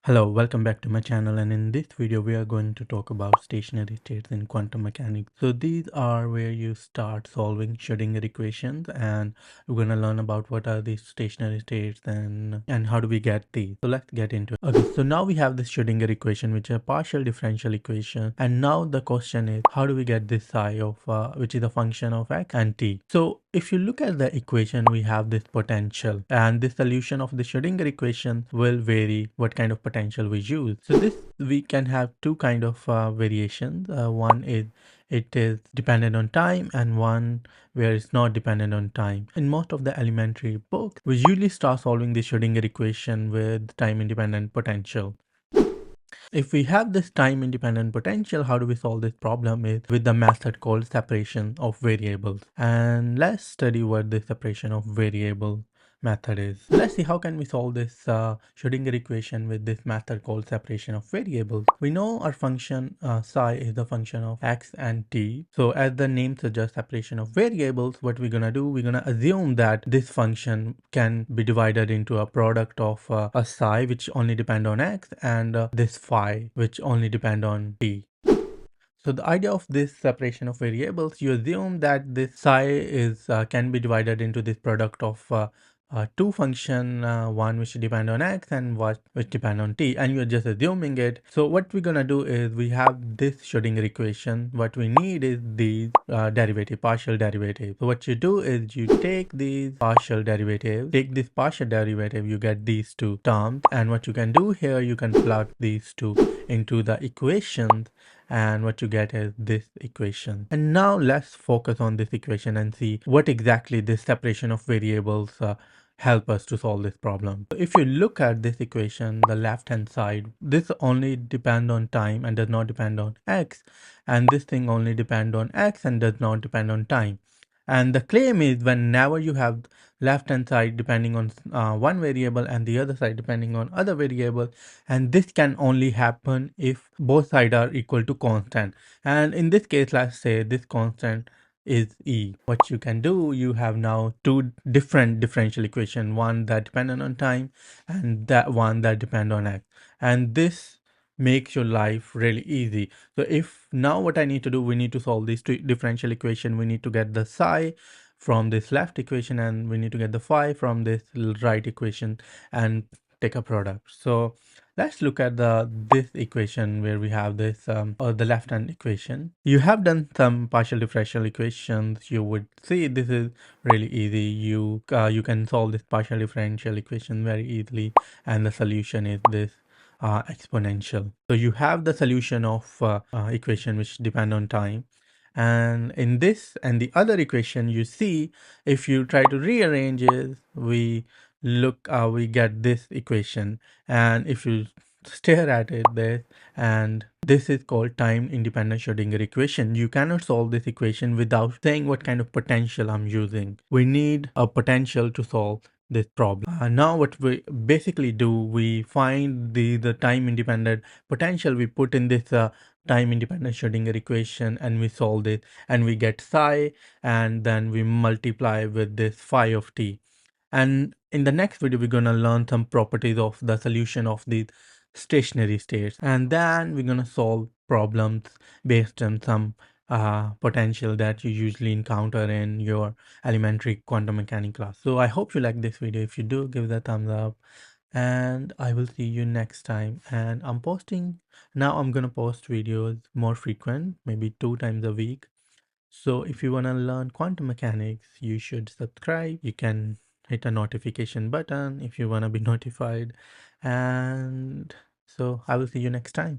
Hello, welcome back to my channel, and in this video we are going to talk about stationary states in quantum mechanics. So these are where you start solving Schrödinger equations, and we're going to learn about what are these stationary states and how do we get these. So let's get into it. Okay, so now we have this Schrödinger equation, which is a partial differential equation, and now the question is how do we get this psi of which is a function of x and t. So if you look at the equation, we have this potential, and the solution of the Schrödinger equation will vary what kind of potential we use. So this we can have two kind of variations. One is it is dependent on time, and one where it's not dependent on time. In most of the elementary books, we usually start solving the Schrödinger equation with time independent potential. If we have this time independent potential, how do we solve this problem is with the method called separation of variables. And let's study what the separation of variable method is. Let's see how can we solve this Schrödinger equation with this method called separation of variables. We know our function psi is the function of x and t. So as the name suggests, separation of variables, what we're gonna do, we're gonna assume that this function can be divided into a product of a psi which only depend on x and this phi which only depend on t. So the idea of this separation of variables, you assume that this psi is can be divided into this product of two function, one which depend on x and which depend on t, and you're just assuming it. So what we're gonna do is we have this Schrödinger equation. What we need is these derivative, partial derivative. So what you do is you take these partial derivatives, take this partial derivative, you get these two terms, and what you can do here, you can plug these two into the equations, and what you get is this equation. And now let's focus on this equation and see what exactly this separation of variables help us to solve this problem. So if you look at this equation, the left hand side, this only depend on time and does not depend on x, and this thing only depend on x and does not depend on time. And the claim is whenever you have left hand side depending on one variable and the other side depending on other variable, and this can only happen if both sides are equal to constant. And in this case, let's say this constant is E. What you can do, you have now two different differential equation, one that dependent on time and that one that depend on x, and this makes your life really easy. So if now what I need to do, we need to solve these two differential equation. We need to get the psi from this left equation and we need to get the phi from this right equation and take a product. So let's look at this equation where we have this or the left hand equation. You have done some partial differential equations. You would see this is really easy. You can solve this partial differential equation very easily, and the solution is this exponential. So you have the solution of equation which depend on time, and in this and the other equation, you see if you try to rearrange it, we get this equation, and if you stare at it there, and this is called time independent Schrödinger equation. You cannot solve this equation without saying what kind of potential I'm using. We need a potential to solve this problem. Now what we basically do, we find the time independent potential, we put in this time independent Schrödinger equation, and we solve it and we get psi, and then we multiply with this phi of t. And in the next video, we're going to learn some properties of the solution of these stationary states. And then we're going to solve problems based on some potential that you usually encounter in your elementary quantum mechanics class. So I hope you like this video. If you do, give it a thumbs up. And I will see you next time. And I'm going to post videos more frequent, maybe 2 times a week. So if you want to learn quantum mechanics, you should subscribe. You can hit a notification button if you want to be notified. And so I will see you next time.